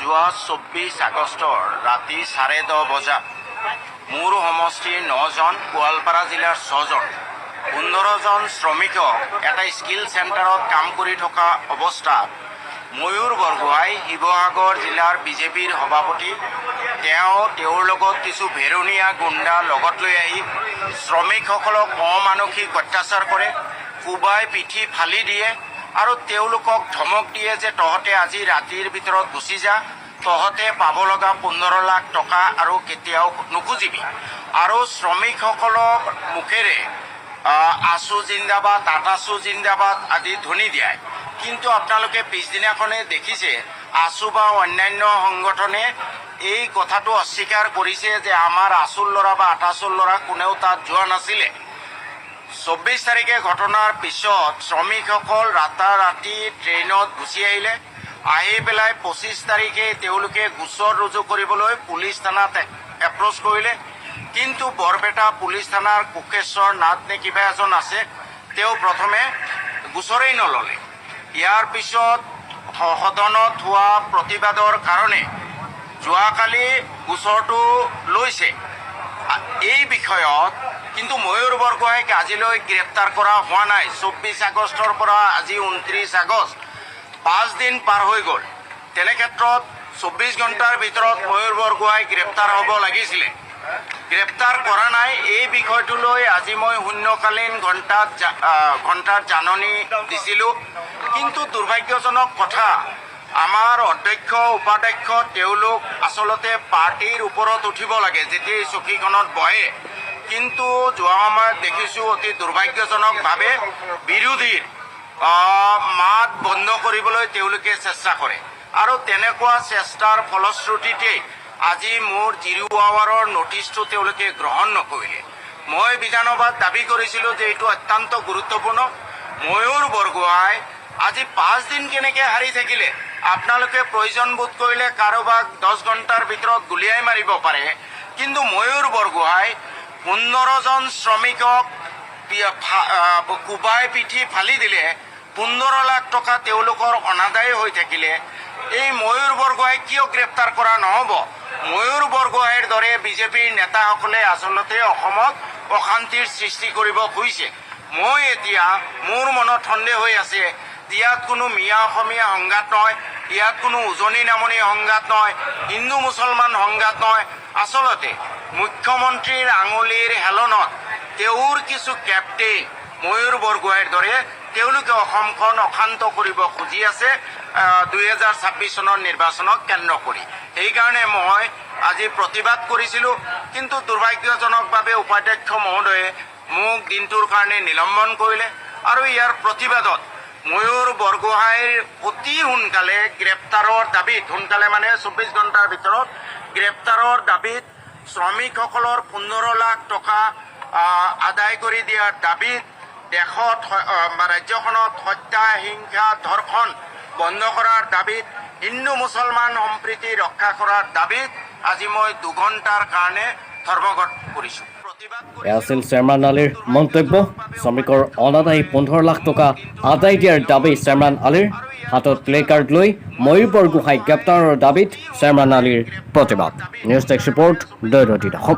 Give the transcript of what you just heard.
যোৱা 24 আগষ্টৰ ৰাতি 10:30 বজাত মোৰ সমষ্টিৰ 9জন, গোৱালপাৰা জিলাৰ 6জন, 15জন শ্ৰমিকক এটা স্কিল চেণ্টাৰত কাম কৰি থকা অৱস্থাত ময়ূৰ বৰগোহাঁই শিৱসাগৰ জিলাৰ বিজেপিৰ সভাপতি তেওঁৰ লগত কিছু ভেৰুণীয়া গুণ্ডা লগত লৈ আহি শ্ৰমিকসকলক অমানসিক অত্যাচাৰ কৰে, কোবাই পিঠি ফালি দিয়ে আৰু তেওঁলোকক ধমক দিয়ে যে তহঁতে আজি ৰাতিৰ ভিতৰত গুচি যা, তহঁতে পাব লগা 15 লাখ টকা আৰু কেতিয়াও নুখুজিবি। আৰু শ্ৰমিকসকলক মুখেৰে আছু জিন্দাবাদ, আটাছু জিন্দাবাদ আদি ধ্বনি দিয়ায়। কিন্তু আপোনালোকে পিছদিনাখনে দেখিছে আছু বা অন্যান্য সংগঠনে এই কথাটো অস্বীকাৰ কৰিছে যে আমাৰ আছুৰ ল'ৰা বা আটাছুৰ ল'ৰা কোনেও তাত যোৱা নাছিলে। 24 তাৰিখে ঘটনাৰ পিছত শ্ৰমিকসকল ৰাতাৰাতি ট্ৰেইনত গুচি আহিলে। আহি পেলাই 25 তাৰিখে তেওঁলোকে গোচৰ ৰুজু কৰিবলৈ পুলিচ থানাত এপ্ৰ'চ কৰিলে। কিন্তু বৰপেটা পুলিচ থানাৰ কোষেশ্বৰ নাথ নে কিবা এজন আছে, তেওঁ প্ৰথমে গোচৰেই নল'লে। ইয়াৰ পিছত সদনত হোৱা প্ৰতিবাদৰ কাৰণে যোৱাকালি গোচৰটো লৈছে। এই বিষয়ত কিন্তু ময়ূৰ বৰগোহাঁইক আজিলৈ গ্ৰেপ্তাৰ কৰা হোৱা নাই। 24 আগষ্টৰ পৰা আজি 29 আগষ্ট, 5 দিন পাৰ হৈ গ'ল। তেনেক্ষেত্ৰত 24 ঘণ্টাৰ ভিতৰত ময়ূৰ বৰগোহাঁই গ্ৰেপ্তাৰ হ'ব লাগিছিলে, গ্ৰেপ্তাৰ কৰা নাই। এই বিষয়টো লৈ আজি মই শূন্যকালীন ঘণ্টাত জাননী দিছিলোঁ। কিন্তু দুৰ্ভাগ্যজনক কথা, আমাৰ অধ্যক্ষ উপাধ্যক্ষ তেওঁলোক আচলতে পাৰ্টিৰ ওপৰত উঠিব লাগে যেতিয়া এই চকীখনত বহে। কিন্তু যোৱা সময়ত দেখিছোঁ অতি দুৰ্ভাগ্যজনকভাৱে বিৰোধীৰ মাত বন্ধ কৰিবলৈ তেওঁলোকে চেষ্টা কৰে আৰু তেনেকুৱা চেষ্টাৰ ফলশ্ৰুতিতেই আজি মোৰ 0 আৱাৰৰ নটিচটো তেওঁলোকে গ্ৰহণ নকৰিলে। মই বিধানসভাত দাবী কৰিছিলোঁ যে এইটো অত্যন্ত গুৰুত্বপূৰ্ণ। ময়ূৰ বৰগোহাঁই আজি 5 দিন কেনেকৈ হাৰি থাকিলে? আপোনালোকে প্ৰয়োজন বোধ কৰিলে কাৰোবাক 10 ঘণ্টাৰ ভিতৰত গুলিয়াই মাৰিব পাৰে, কিন্তু ময়ূৰ বৰগোহাঁই 15জন শ্ৰমিকক কোবাই পিঠি ফালি দিলে, 15 লাখ টকা তেওঁলোকৰ অনাদায় হৈ থাকিলে। এই ময়ূৰ বৰগোহাঁইক কিয় গ্ৰেপ্তাৰ কৰা নহ'ব? ময়ূৰ বৰগোহাঁইৰ দৰে বিজেপিৰ নেতাসকলে আচলতে অসমত অশান্তিৰ সৃষ্টি কৰিব খুজিছে। মই এতিয়া মোৰ মনত সন্দেহ হৈ আছে, ইয়াত কোনো মিয়া অসমীয়া সংঘাত নহয়, ইয়াত কোনো উজনি নামনি সংঘাত নহয়, হিন্দু মুছলমান সংঘাত নহয়। আচলতে মুখ্যমন্ত্ৰীৰ আঙুলিৰ হেলনত তেওঁৰ কিছু কেপ্টেইন ময়ূৰ বৰগোহাঁইৰ দৰে তেওঁলোকে অসমখন অশান্ত কৰিব খুজি আছে 2026 চনৰ নিৰ্বাচনক কেন্দ্ৰ কৰি। সেইকাৰণে মই আজি প্ৰতিবাদ কৰিছিলোঁ। কিন্তু দুৰ্ভাগ্যজনকভাৱে উপাধ্যক্ষ মহোদয়ে মোক দিনটোৰ কাৰণে নিলম্বন কৰিলে আৰু ইয়াৰ প্ৰতিবাদত ময়ূৰ বৰগোহাঁইৰ অতি সোনকালে গ্ৰেপ্তাৰৰ দাবীত, সোনকালে মানে 24 ঘণ্টাৰ ভিতৰত গ্ৰেপ্তাৰৰ দাবীত, শ্ৰমিকসকলৰ 15 লাখ টকা আদায় কৰি দিয়াৰ দাবীত, দেশত ৰাজ্যখনত হত্যা, হিংসা, ধৰ্ষণ বন্ধ কৰাৰ দাবীত, হিন্দু মুছলমান সম্প্ৰীতি ৰক্ষা কৰাৰ দাবীত আজি মই 2 ঘণ্টাৰ কাৰণে ধৰ্মঘট কৰিছোঁ। এয়া আছিল চেয়াৰমেন আলীৰ মন্তব্য। শ্ৰমিকৰ অনাদায়ী 15 লাখ টকা আদায় দিয়াৰ দাবী চেয়াৰমেন আলীৰ। হাতত প্লে কাৰ্ড লৈ ময়ূৰ বৰগোহাঁই গ্ৰেপ্তাৰৰ দাবীত চেয়াৰমেন আলীৰ প্ৰতিবাদ। নিউজ ডেস্ক ৰিপৰ্ট, দৈৰতি অসম।